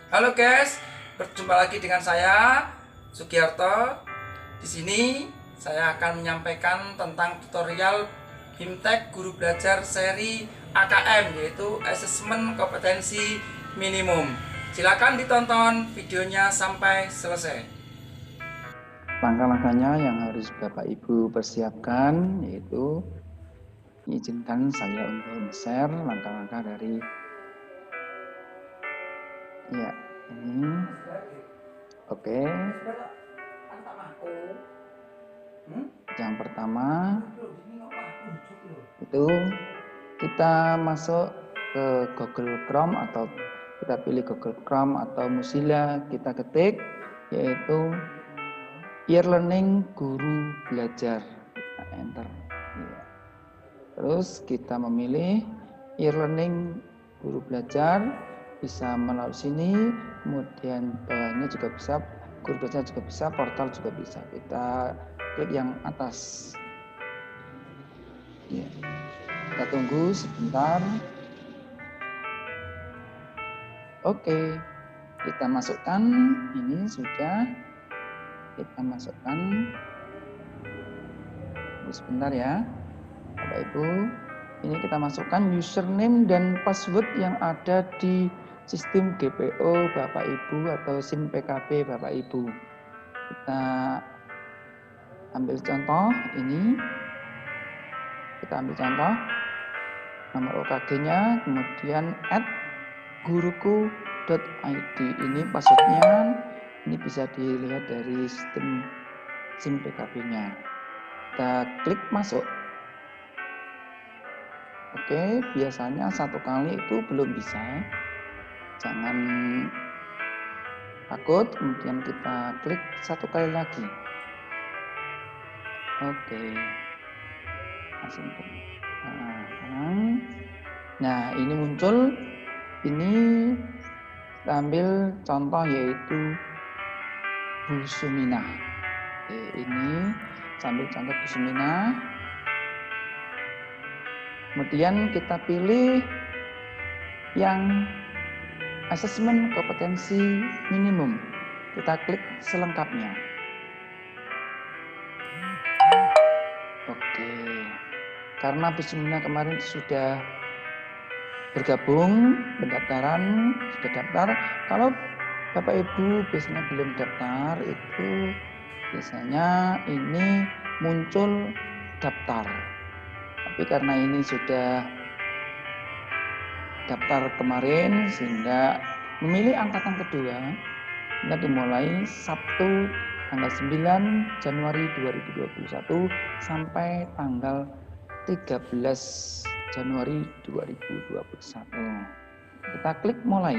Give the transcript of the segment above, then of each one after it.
Halo guys, berjumpa lagi dengan saya Sugiarto. Di sini saya akan menyampaikan tentang tutorial BIMTEK Guru Belajar seri AKM, yaitu Asesmen Kompetensi Minimum. Silakan ditonton videonya sampai selesai. Langkah-langkahnya yang harus Bapak Ibu persiapkan yaitu izinkan saya untuk share langkah-langkah dari ini. Oke. Yang pertama itu kita masuk ke Google Chrome atau kita pilih Google Chrome atau Mozilla, kita ketik yaitu e-learning guru belajar, kita enter. Terus kita memilih e-learning guru belajar, bisa melalui sini, kemudian bawahnya juga bisa, guru belajar juga bisa, portal juga bisa. Kita klik yang atas. Ya. Kita tunggu sebentar. Oke, kita masukkan, ini sudah. Kita masukkan. Tunggu sebentar ya. Bapak Ibu, ini kita masukkan username dan password yang ada di sistem GPO Bapak Ibu atau SIM PKB Bapak Ibu. Kita ambil contoh ini. Kita ambil contoh nomor OKG-nya, kemudian @guruku.id. Ini passwordnya, ini bisa dilihat dari sistem SIM PKB-nya. Kita klik masuk. Oke, biasanya satu kali itu belum bisa. Jangan takut, kemudian kita klik satu kali lagi. Oke. Nah, ini muncul. Ini kita ambil contoh yaitu Bu Suminah. Oke, ini sambil contoh Bu Suminah. Kemudian kita pilih yang asesmen kompetensi minimum. Kita klik selengkapnya. Oke. Karena Bu Suminah kemarin sudah bergabung pendaftaran, sudah daftar. Kalau Bapak Ibu biasanya belum daftar, itu biasanya ini muncul daftar. Tapi karena ini sudah daftar kemarin sehingga memilih angkatan kedua, kita dimulai Sabtu tanggal 9 Januari 2021 sampai tanggal 13 Januari 2021. Kita klik mulai.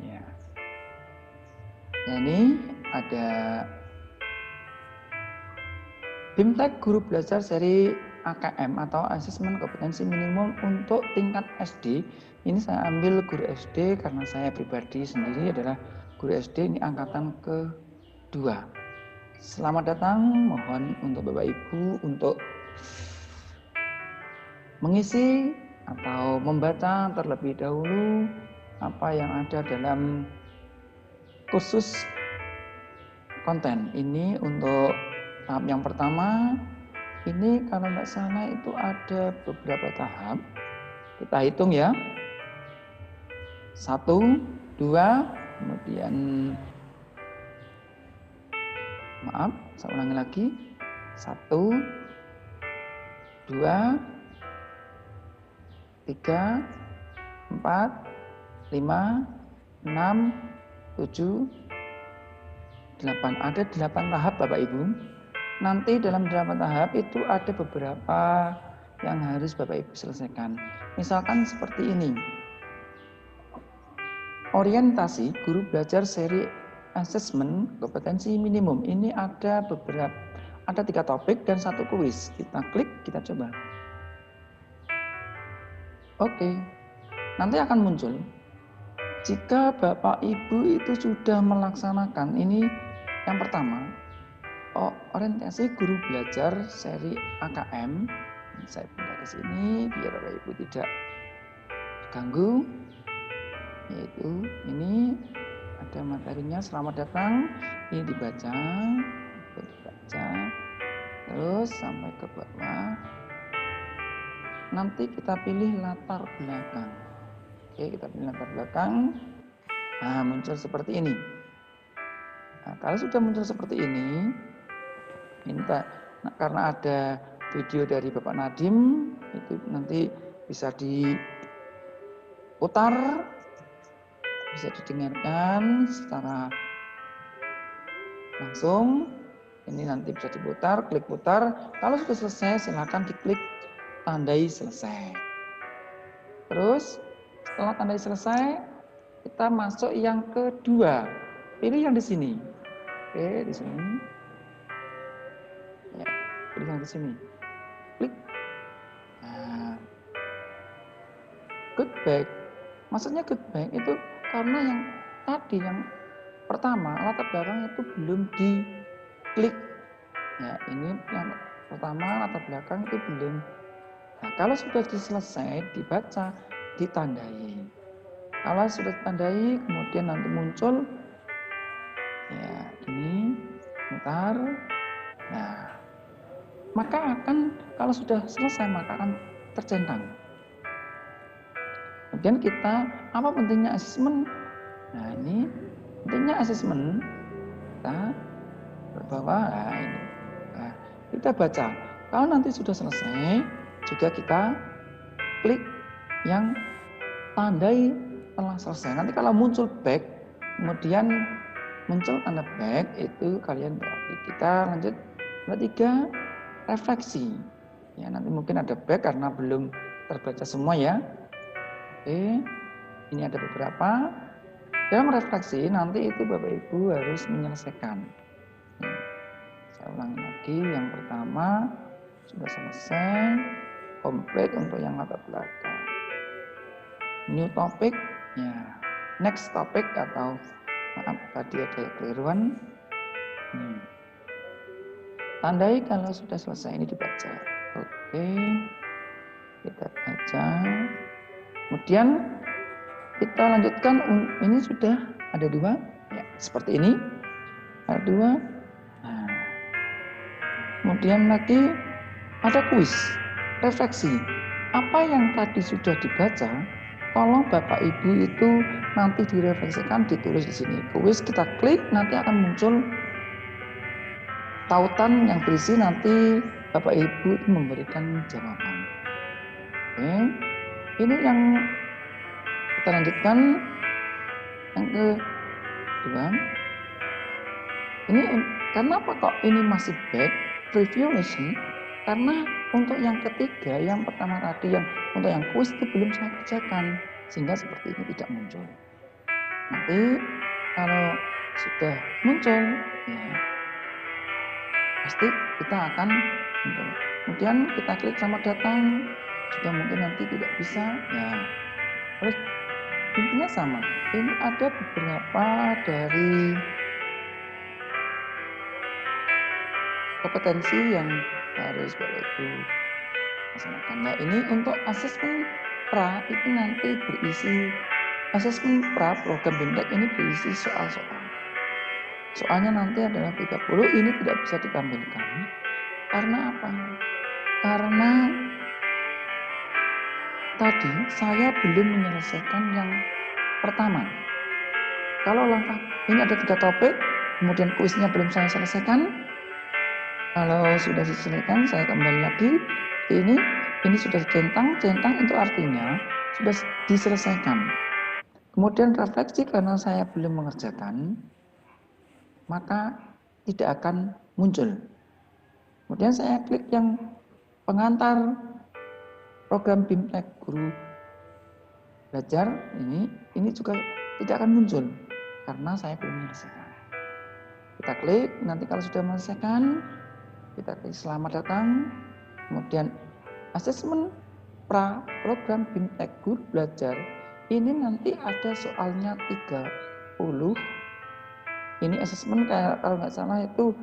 Ya. Nah, ini ada BIMTEK Guru Belajar seri AKM atau Asesmen Kompetensi Minimum untuk tingkat SD. Ini saya ambil guru SD karena saya pribadi sendiri adalah guru SD, ini angkatan kedua. Selamat datang, mohon untuk Bapak Ibu untuk mengisi atau membaca terlebih dahulu apa yang ada dalam khusus konten. Ini untuk tahap yang pertama. Ini kalau nggak salah itu ada beberapa tahap. Kita hitung ya. 1, 2, kemudian maaf, saya ulangi lagi. 1, 2, 3, 4, 5, 6, 7, 8. Ada 8 tahap Bapak Ibu. Nanti dalam 8 tahap itu ada beberapa yang harus Bapak Ibu selesaikan. Misalkan seperti ini. Orientasi guru belajar seri asesmen kompetensi minimum. Ini ada 3 topik dan 1 kuis. Kita klik, kita coba. Oke. Nanti akan muncul. Jika Bapak Ibu itu sudah melaksanakan, ini yang pertama. orientasi guru belajar seri AKM. Saya pindah ke sini biar Bapak Ibu tidak terganggu. Yaitu ini ada materinya, selamat datang. Ini dibaca, terus sampai ke bawah. Nanti kita pilih latar belakang. Oke, kita pilih latar belakang. Nah, muncul seperti ini. Nah, kalau sudah muncul seperti ini karena ada video dari Bapak Nadiem, itu nanti bisa diputar, bisa didengarkan secara langsung. Ini nanti bisa diputar, klik putar. Kalau sudah selesai, silakan diklik tandai selesai. Terus setelah tandai selesai, kita masuk yang kedua. Pilih yang di sini. Oke, di sini. Ya, pilih yang di sini. Klik. Nah, good back. Maksudnya good back itu karena yang tadi yang pertama latar belakang itu belum diklik. Ya, ini yang pertama latar belakang itu belum. Nah, kalau sudah selesai dibaca, ditandai. Kalau sudah ditandai, kemudian nanti muncul ya ini mutar. Nah, maka akan kalau sudah selesai maka akan tercentang. Kemudian kita apa pentingnya asesmen? Nah, ini pentingnya asesmen. Kita berbawah, nah ini. Nah, kita baca. Kalau nanti sudah selesai, juga kita klik yang tandai telah selesai. Nanti kalau muncul back, kemudian muncul tanda back, itu kalian berarti. Kita lanjut ketiga, refleksi. Ya, nanti mungkin ada back karena belum terbaca semua ya. Oke, ini ada beberapa. Dalam refleksi nanti itu Bapak Ibu harus menyelesaikan. Saya ulangi lagi, yang pertama sudah selesai, komplit untuk yang latar belakang. New topic, ya, next topic atau maaf tadi ada keliruan. Tandai kalau sudah selesai, ini dibaca. Oke, kita baca. Kemudian kita lanjutkan. Ini sudah ada dua, ya, seperti ini. Ada dua. Nah, kemudian lagi ada kuis, refleksi. Apa yang tadi sudah dibaca, tolong Bapak Ibu itu nanti direfleksikan, ditulis di sini. Kuis kita klik, nanti akan muncul tautan yang berisi nanti Bapak Ibu memberikan jawaban. Oke, ini yang kita lanjutkan yang kedua. Ini kenapa kok ini masih back preview sih? Karena untuk yang ketiga, yang pertama tadi yang untuk yang kuis itu belum saya kerjakan, sehingga seperti ini tidak muncul. Nanti kalau sudah muncul, ya pasti kita akan muncul. Kemudian kita klik selamat datang, juga mungkin nanti tidak bisa, ya. Terus intinya sama. Ini ada beberapa dari kompetensi yang harus Bapak Ibu laksanakan. Nah, ini untuk asesmen pra itu nanti berisi asesmen pra program BIMTEK ini berisi soal-soal. Soalnya nanti adalah 30, ini tidak bisa ditampilkan. Karena apa? Karena tadi saya belum menyelesaikan yang pertama. Kalau langkah ini ada 3 topik, kemudian kuisnya belum saya selesaikan. Kalau sudah diselesaikan, saya kembali lagi ke ini sudah centang itu artinya sudah diselesaikan. Kemudian refleksi karena saya belum mengerjakan, maka tidak akan muncul. Kemudian saya klik yang pengantar program BIMTEK Guru Belajar, ini juga tidak akan muncul karena saya belum menyelesaikan. Kita klik, nanti kalau sudah menyelesaikan, kita klik selamat datang, kemudian asesmen pra program BIMTEK Guru Belajar, ini nanti ada soalnya 30. Ini asesmen kalau nggak salah itu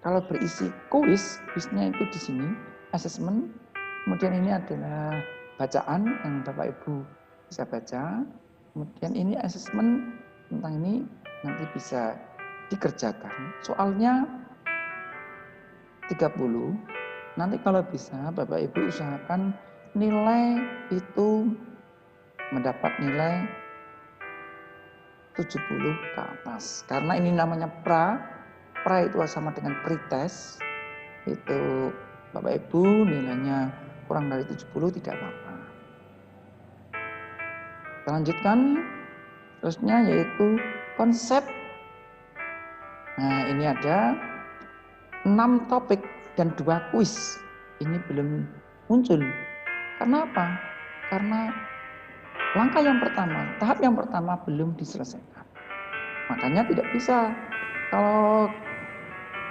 kalau berisi kuis, kuisnya itu di sini, assessment, kemudian ini adalah bacaan yang Bapak Ibu bisa baca, kemudian ini assessment tentang ini nanti bisa dikerjakan. Soalnya 30, nanti kalau bisa Bapak Ibu usahakan nilai itu mendapat nilai 70 ke atas. Karena ini namanya pra itu sama dengan pretest, itu Bapak Ibu nilainya kurang dari 70 tidak apa-apa. Kita lanjutkan, terusnya yaitu konsep. Nah, ini ada 6 topik dan 2 kuis. Ini belum muncul. Karena apa? Karena langkah yang pertama, tahap yang pertama belum diselesaikan. Makanya tidak bisa. Kalau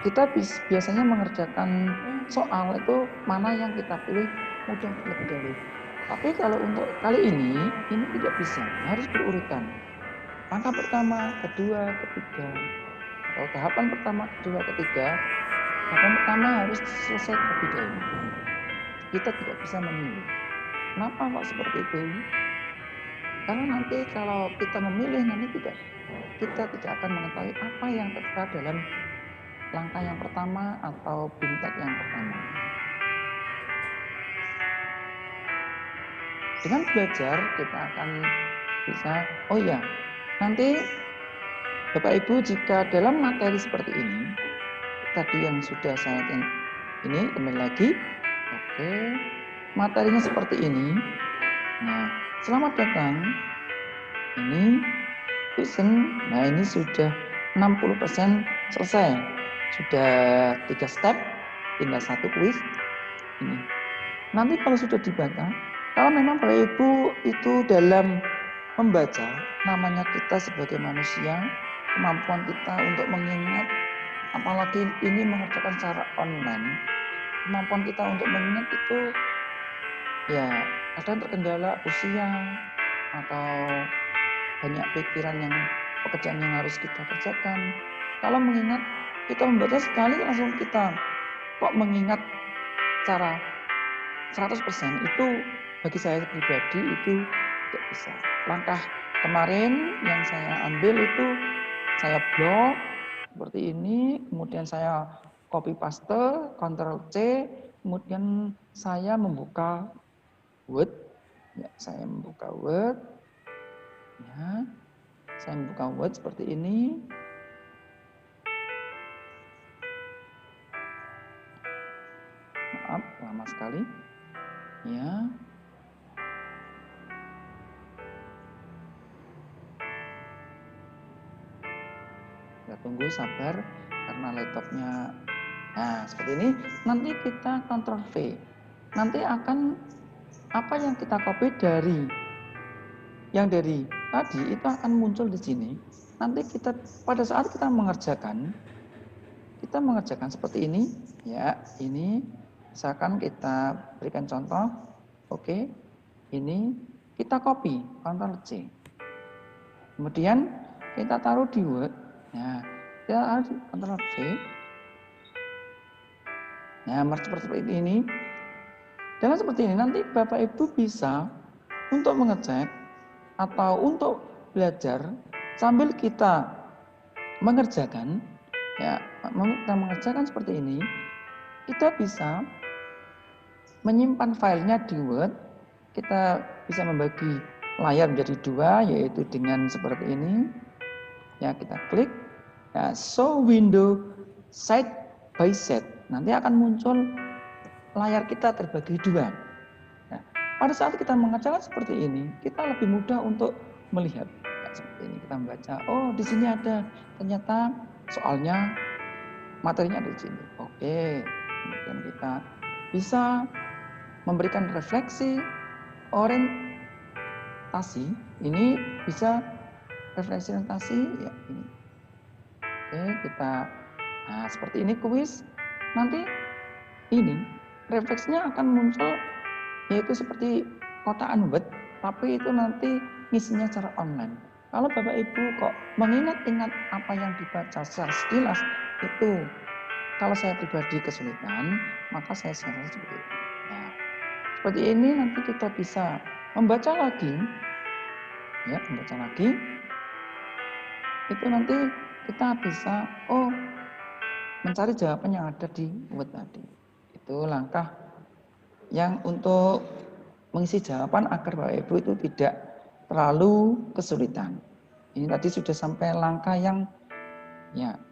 kita biasanya mengerjakan soal itu mana yang kita pilih mudah terlebih dahulu. Tapi kalau untuk kali ini tidak bisa, harus berurutan. Langkah pertama, kedua, ketiga. Atau tahapan pertama, kedua, ketiga. Tahapan pertama harus selesai terlebih dahulu. Kita tidak bisa memilih. Kenapa kok seperti itu? Karena nanti kalau kita memilih nanti kita tidak akan mengetahui apa yang tertera dalam langkah yang pertama atau BIMTEK yang pertama. Dengan belajar kita akan bisa, oh ya, nanti Bapak Ibu jika dalam materi seperti ini, tadi yang sudah saya ini kembali lagi, oke, materinya seperti ini. Nah, selamat datang. Ini vision, nah ini sudah 60% selesai. Sudah 3 step, tinggal 1 kuis. Ini. Nanti kalau sudah dibaca, kalau memang Bapak Ibu itu dalam membaca, namanya kita sebagai manusia, kemampuan kita untuk mengingat, apalagi ini mengerjakan secara online, kemampuan kita untuk mengingat itu ya kadang terkendala usia atau banyak pikiran pekerjaan yang harus kita kerjakan. Kalau mengingat, kita membaca sekali langsung kita kok mengingat secara 100% itu bagi saya pribadi itu tidak bisa. Langkah kemarin yang saya ambil itu saya blok seperti ini, kemudian saya copy paste, Ctrl C, kemudian saya membuka Word. Ya, saya membuka Word. Ya, saya membuka Word seperti ini. Maaf, lama sekali. Ya. Kita tunggu sabar karena laptopnya. Nah, seperti ini. Nanti kita Ctrl V. Nanti akan apa yang kita copy dari tadi itu akan muncul di sini. Nanti kita pada saat kita mengerjakan seperti ini. Ya, ini misalkan kita berikan contoh. Oke. Ini kita copy, Ctrl C. Kemudian kita taruh di Word. Nah, kita harus Ctrl V. Nah, seperti ini. Dengan seperti ini nanti Bapak Ibu bisa untuk mengecek atau untuk belajar sambil kita mengerjakan, ya, kita mengerjakan seperti ini, kita bisa menyimpan filenya di Word. Kita bisa membagi layar menjadi 2, yaitu dengan seperti ini. Ya, kita klik. Ya, show window side by side. Nanti akan muncul layar kita terbagi 2. Nah, pada saat kita mengerjakan seperti ini, kita lebih mudah untuk melihat. Ya, seperti ini kita membaca. Oh, di sini ada ternyata soalnya materinya ada di sini. Oke, kemudian kita bisa memberikan refleksi, orientasi. Ini bisa refleksi orientasi. Ya, ini. Oke, kita. Nah, seperti ini kuis. Nanti ini refleksinya akan muncul yaitu seperti kotaan Word, tapi itu nanti ngisinya secara online. Kalau Bapak Ibu kok mengingat-ingat apa yang dibaca secara sekilas, itu kalau saya pribadi kesulitan, maka saya share seperti ini. Nah, seperti ini nanti kita bisa membaca lagi, ya, membaca lagi. Itu nanti kita bisa, mencari jawaban yang ada di Word tadi. Itu langkah yang untuk mengisi jawaban agar Bapak Ibu itu tidak terlalu kesulitan. Ini tadi sudah sampai langkah yang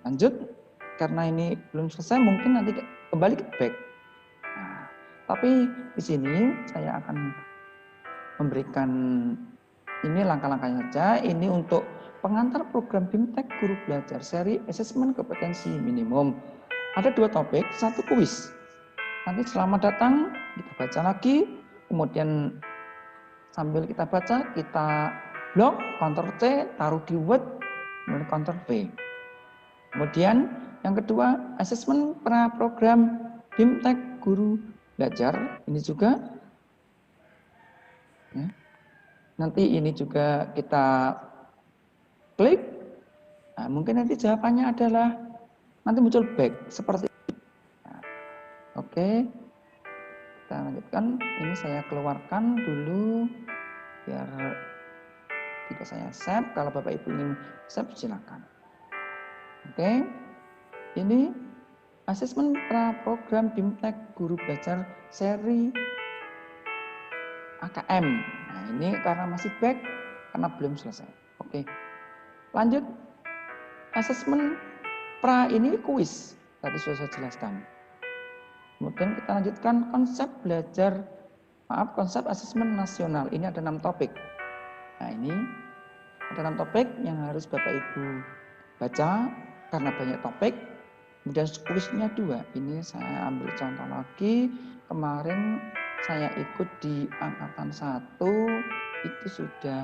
lanjut. Karena ini belum selesai, mungkin nanti kembali ke back. Nah, tapi di sini saya akan memberikan ini langkah-langkahnya saja. Ini untuk pengantar program BIMTEK Guru Belajar seri Asesmen Kompetensi Minimum. Ada 2 topik, 1 kuis. Nanti selamat datang, kita baca lagi, kemudian sambil kita baca, kita blok, Ctrl C, taruh di Word, kemudian Ctrl V. Kemudian yang kedua, asesmen pra program BIMTEK Guru Belajar, ini juga. Ya. Nanti ini juga kita klik. Nah, mungkin nanti jawabannya adalah nanti muncul back seperti ini. Nah, oke. Kita lanjutkan. Ini saya keluarkan dulu biar tidak saya save. Kalau Bapak Ibu ingin save silakan. Oke. Ini asesmen pra program BIMTEK Guru Belajar seri AKM. Nah, ini karena masih back karena belum selesai. Oke. Lanjut. Asesmen pra ini kuis. Tadi sudah saya jelaskan. Kemudian kita lanjutkan konsep asesmen nasional. Ini ada 6 topik. Nah, ini ada 6 topik yang harus Bapak Ibu baca karena banyak topik. Kemudian kuisnya 2. Ini saya ambil contoh lagi. Kemarin saya ikut di angkatan 1 itu sudah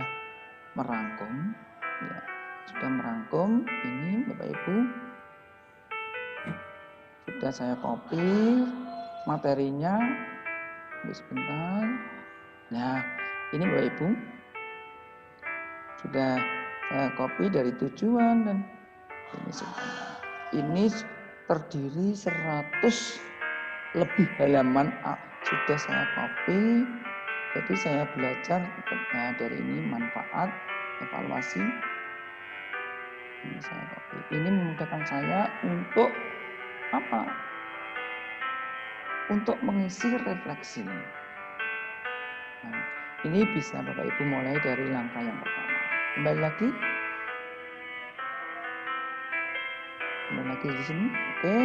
merangkum. Ya, sudah merangkum. Ini Bapak Ibu. Sudah saya copy materinya. Sebentar. Nah, ini Bapak Ibu. Sudah saya copy dari tujuan dan ini terdiri 100 lebih halaman sudah saya copy. Jadi saya belajar dari ini manfaat evaluasi. Ini saya copy. Ini memudahkan saya untuk apa? Untuk mengisi refleksi. Nah, ini bisa Bapak Ibu mulai dari langkah yang pertama. Kembali lagi di sini. Oke.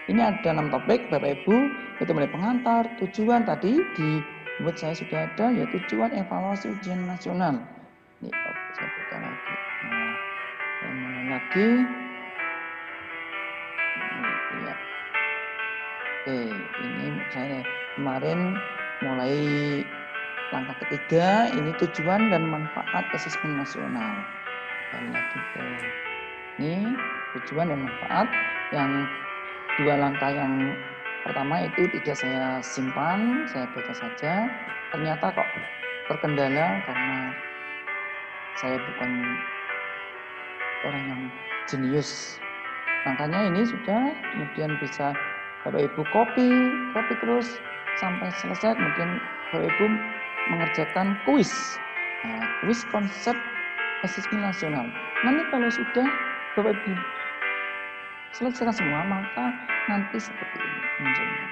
Ini ada 6 topik Bapak Ibu, itu mulai pengantar, tujuan tadi di buat saya sudah ada, ya tujuan evaluasi ujian nasional. Ini saya buka lagi. Nah, saya mulai lagi. Ya. Oke, ini saya kemarin mulai langkah ketiga, ini tujuan dan manfaat asesmen nasional. Kembali lagi ke ini tujuan dan manfaat. Yang 2 langkah yang pertama itu tidak saya simpan, saya baca saja. Ternyata kok terkendala karena saya bukan orang yang jenius. Makanya ini sudah, kemudian bisa Bapak Ibu copy terus sampai selesai, kemudian Bapak Ibu mengerjakan kuis. Nah, kuis konsep asesmen nasional. Nanti kalau sudah Bapak Ibu selesaikan semua, maka nanti seperti ini munculnya.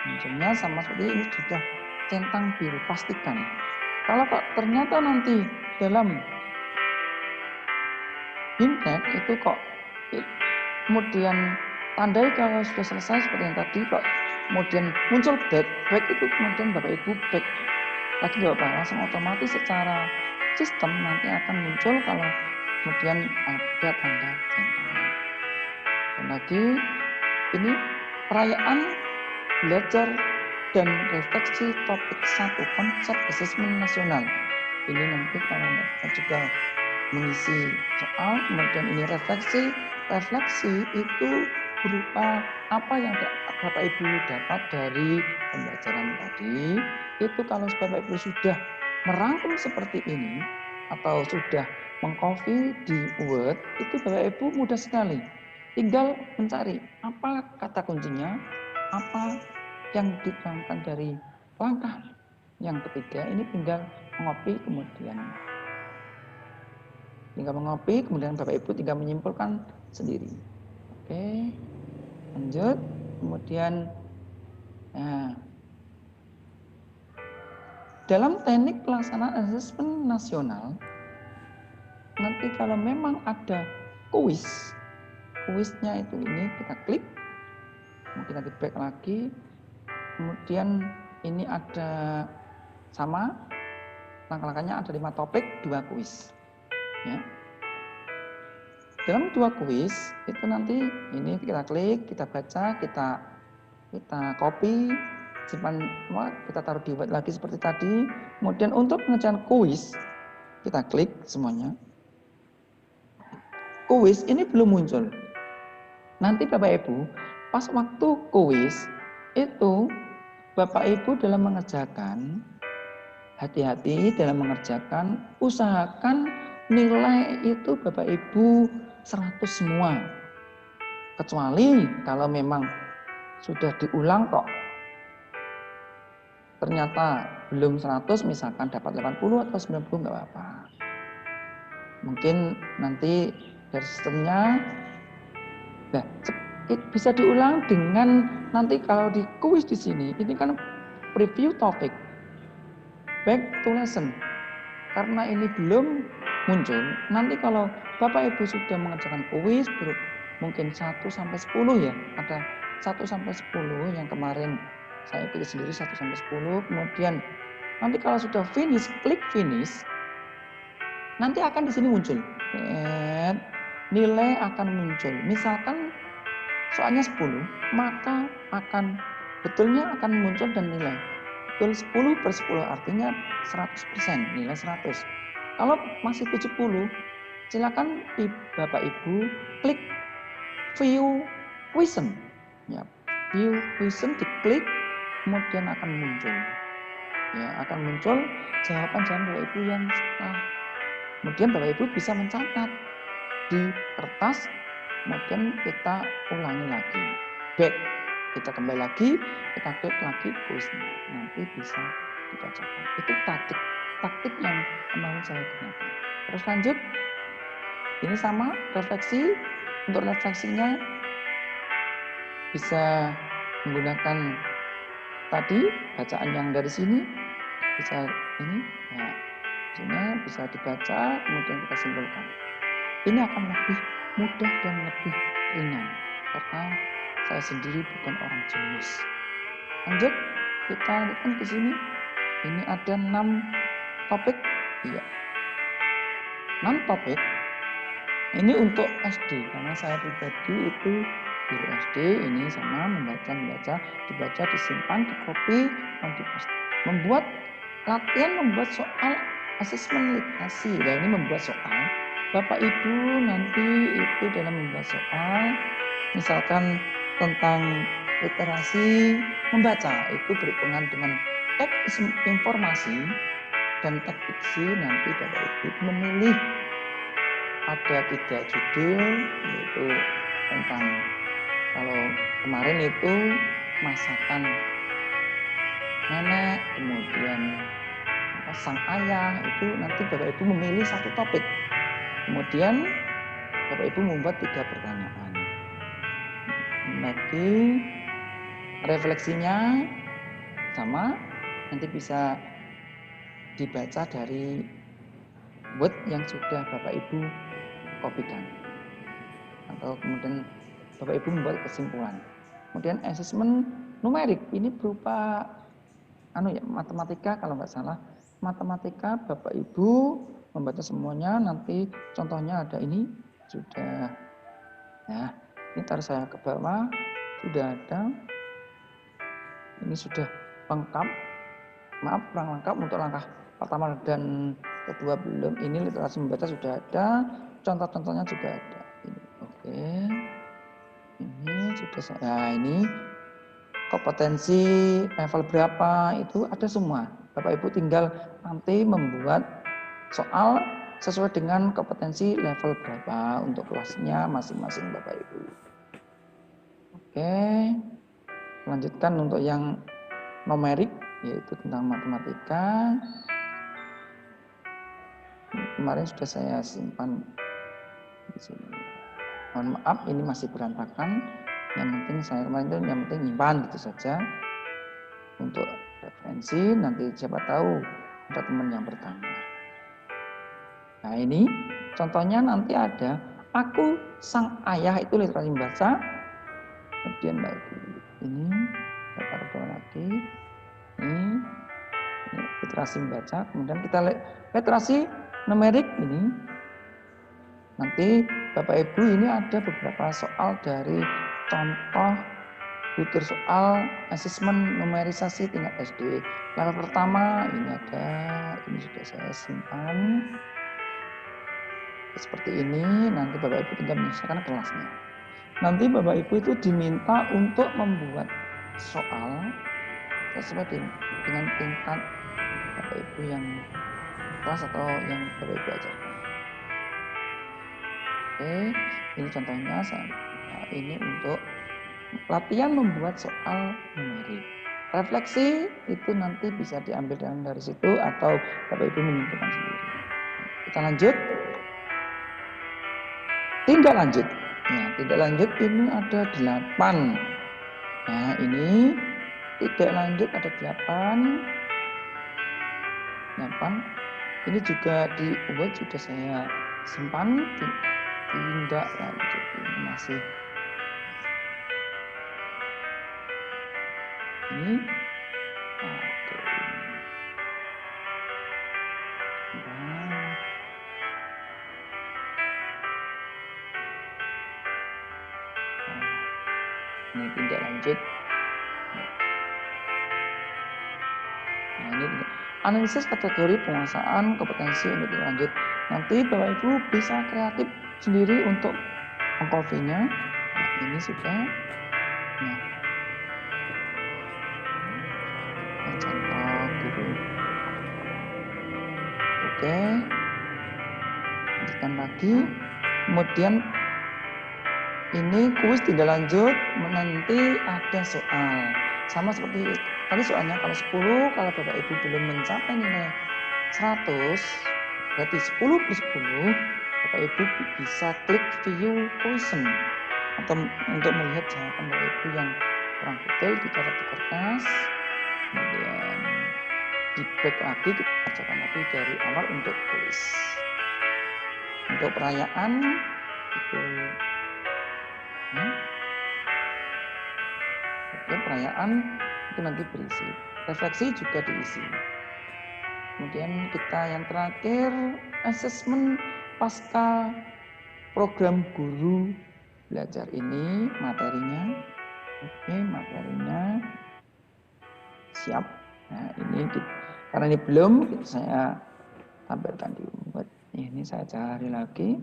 Munculnya sama seperti ini, sudah centang biru, pastikan. Kalau kok ternyata nanti dalam BIMTEK itu kok kemudian tandai kalau sudah selesai seperti yang tadi, kok kemudian muncul back itu kemudian Bapak Ibu back lagi Bapak langsung otomatis secara sistem nanti akan muncul kalau kemudian ada tanda centang. Dan lagi ini perayaan belajar dan refleksi topik 1 konsep asesmen nasional. Ini nanti kalau juga mengisi soal, kemudian ini refleksi itu berupa apa yang Bapak Ibu dapat dari pembelajaran tadi. Itu kalau Bapak Ibu sudah merangkum seperti ini, atau sudah mengcopy di Word, itu Bapak Ibu mudah sekali. Tinggal mencari apa kata kuncinya, apa yang diterangkan dari langkah yang ketiga, ini tinggal mengopi kemudian Bapak Ibu tinggal menyimpulkan sendiri. Oke, lanjut. Kemudian, nah, dalam teknik pelaksanaan asesmen nasional, nanti kalau memang ada kuisnya itu ini kita klik, mungkin nanti back lagi, kemudian ini ada sama langkah-langkahnya, ada 5 topik, 2 kuis. Ya. Dalam 2 kuis itu nanti ini kita klik, kita baca, kita copy, simpan, kita taruh di Word lagi seperti tadi. Kemudian untuk pengerjaan kuis kita klik semuanya. Kuis ini belum muncul. Nanti Bapak Ibu pas waktu kuis itu Bapak Ibu dalam mengerjakan, hati-hati dalam mengerjakan, usahakan nilai itu Bapak Ibu 100 semua. Kecuali kalau memang sudah diulang kok ternyata belum 100, misalkan dapat 80 atau 90 nggak apa-apa. Mungkin nanti dari sistemnya bisa diulang dengan nanti kalau di kuis di sini, ini kan preview topik, back to lesson. Karena ini belum muncul, nanti kalau Bapak Ibu sudah mengerjakan kuis, mungkin 1 sampai 10 ya, ada 1 sampai 10 yang kemarin saya ikuti sendiri 1 sampai 10, kemudian nanti kalau sudah finish, klik finish, nanti akan di sini muncul. Nilai akan muncul. Misalkan soalnya 10, maka betulnya akan muncul dan nilai. Betul 10/10 artinya 100%, nilai 100. Kalau masih 70, silakan Bapak Ibu klik view question. Ya, view question diklik, kemudian akan muncul. Ya, akan muncul jawaban-jawaban Bapak Ibu yang salah. Kemudian Bapak Ibu bisa mencatat di kertas, kemudian kita ulangi lagi. Back, kita kembali lagi, kita klik lagi kuisnya. Nanti bisa dibacakan. Itu taktik yang kemarin saya gunakan. Terus lanjut, ini sama refleksi. Untuk refleksinya bisa menggunakan tadi bacaan yang dari sini, bisa ini, ya, bisa dibaca, kemudian kita simpulkan. Ini akan lebih mudah dan lebih ringan karena saya sendiri bukan orang jenius. Lanjut, kita lihat ke sini. Ini ada 6 topik. Iya. 6 topik. Ini untuk SD karena saya pribadi itu guru SD, ini sama membaca, dibaca, disimpan, dikopi, dan dipost. Membuat soal asesmen literasi. Dan ini membuat soal. Bapak Ibu nanti itu dalam membuat soal, misalkan tentang literasi membaca, itu berhubungan dengan teks informasi dan teks fiksi. Nanti Bapak Ibu memilih ada 3 judul, yaitu tentang, kalau kemarin itu masakan nenek, kemudian sang ayah, itu nanti Bapak Ibu memilih 1 topik. Kemudian Bapak Ibu membuat 3 pertanyaan. Lagi refleksinya sama, nanti bisa dibaca dari Word yang sudah Bapak Ibu kopikan. Atau kemudian Bapak Ibu membuat kesimpulan. Kemudian asesmen numerik, ini berupa matematika kalau nggak salah. Matematika Bapak Ibu membaca semuanya, nanti contohnya ada ini, sudah. Nah, ini taruh saya ke bawah, sudah ada. Ini sudah lengkap. Maaf, kurang lengkap untuk langkah pertama dan kedua belum. Ini literasi membaca sudah ada, contoh-contohnya juga ada. Ini, oke. Ini sudah saya. Nah, ini kompetensi level berapa itu ada semua. Bapak Ibu tinggal nanti membuat soal sesuai dengan kompetensi level berapa untuk kelasnya masing-masing Bapak Ibu. Oke, lanjutkan untuk yang numerik, yaitu tentang matematika. Kemarin sudah saya simpan di sini. Mohon maaf, ini masih berantakan. Yang penting saya kemarin itu yang penting nyimpan gitu saja untuk referensi. Nanti siapa tahu ada teman yang bertanya. Nah ini contohnya nanti ada aku sang ayah, itu literasi membaca. Kemudian lagi ini taruh lagi ini literasi membaca. Kemudian kita literasi numerik ini. Nanti Bapak Ibu ini ada beberapa soal dari contoh butir soal asesmen numerisasi tingkat SD. Level pertama ini ada, ini sudah saya simpan. Seperti ini, nanti Bapak Ibu tinggal menyelesaikan kelasnya. Nanti Bapak Ibu itu diminta untuk membuat soal sesuai dengan tingkat Bapak Ibu yang kelas atau yang Bapak Ibu ajarkan. Oke, ini contohnya ini untuk latihan membuat soal numerik. Refleksi itu nanti bisa diambil dari situ atau Bapak Ibu menentukan sendiri. Kita lanjut. Tindak lanjut. Nah, tindak lanjut ini ada 8. Nah, ini tindak lanjut ada 8. Ini juga di Word sudah saya simpan. Tindak lanjut ini masih ini. Oke. Ini tindak lanjut. Nah, ini analisis kategori penguasaan kompetensi untuk tindak lanjut. Nanti Bapak Ibu bisa kreatif sendiri untuk mengcover-nya. Nah, ini sudah. Nah, contoh dulu. Oke. Lanjutkan lagi. Kemudian ini kuis tindak lanjut, nanti ada soal. Sama seperti tadi soalnya, kalau 10, kalau Bapak Ibu belum mencapai nilai 100, berarti 10 plus 10, Bapak Ibu bisa klik view question atau untuk melihat jawaban Bapak Ibu yang kurang betul dicatat di kertas, kemudian di back lagi, kita kerjakan lagi dari awal untuk kuis. Untuk perayaan itu perayaan itu nanti berisi. Refleksi juga diisi. Kemudian kita yang terakhir, asesmen pasca program guru belajar ini materinya. Oke, materinya siap. Nah, ini karena ini belum, saya tampilkan di Word. Ini saya cari lagi.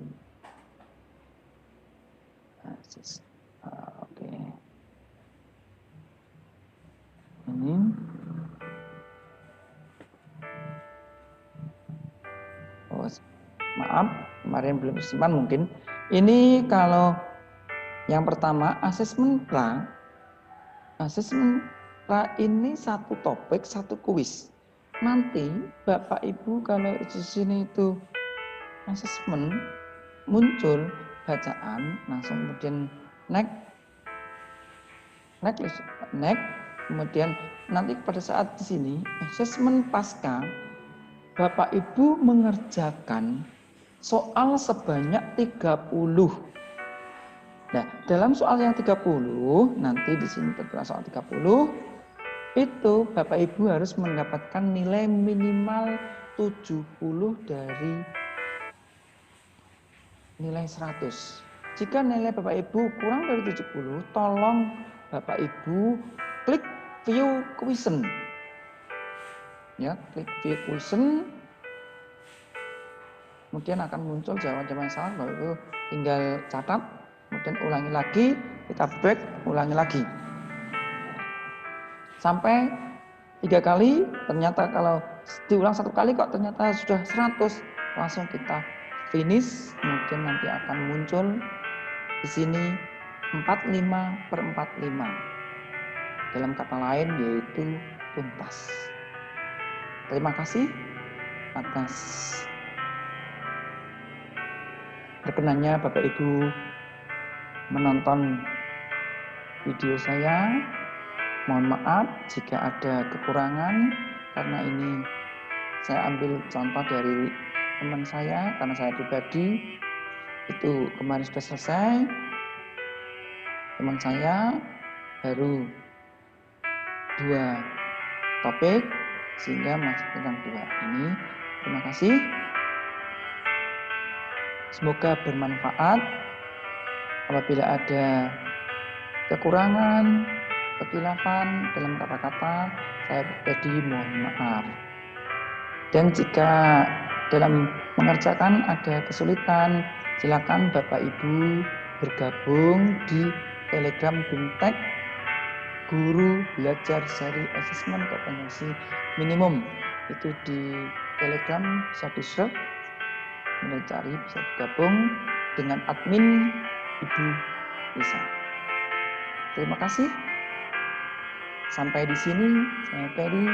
Oke. Ini maaf, kemarin belum disimpan mungkin. Ini kalau yang pertama asesmen pra. Asesmen pra ini satu topik, satu kuis. Nanti Bapak Ibu kalau di sini itu asesmen muncul bacaan, langsung kemudian next, kemudian nanti pada saat di sini asesmen pasca, Bapak Ibu mengerjakan soal sebanyak 30. Nah, dalam soal yang 30, nanti di sini tertulis soal 30, itu Bapak Ibu harus mendapatkan nilai minimal 70 dari nilai 100. Jika nilai Bapak Ibu kurang dari 70, tolong Bapak Ibu klik view question. Ya, klik view question. Kemudian akan muncul jawaban-jawaban yang salah, Bapak Ibu tinggal catat, kemudian ulangi lagi, kita back, ulangi lagi. Sampai 3 kali, ternyata kalau diulang 1 kali kok ternyata sudah 100. langsung kita finish, kemudian nanti akan muncul di sini 45/45. Dalam kata lain yaitu tuntas. Terima kasih atas berkenannya Bapak Ibu menonton video saya. Mohon maaf jika ada kekurangan, karena ini saya ambil contoh dari teman saya, karena saya pribadi itu kemarin sudah selesai. Teman saya baru 2 topik, sehingga masih tentang 2 ini. Terima kasih. Semoga bermanfaat. Apabila ada kekurangan, kekhilafan dalam kata-kata, saya pribadi mohon maaf. Dan jika dalam mengerjakan ada kesulitan, silakan Bapak Ibu bergabung di Telegram BIMTEK Guru Belajar Seri Asesmen Kompetensi Minimum. Itu di Telegram bisa di-search, mencari, bisa bergabung dengan admin Ibu Lisa. Terima kasih. Sampai di sini, saya Ferry.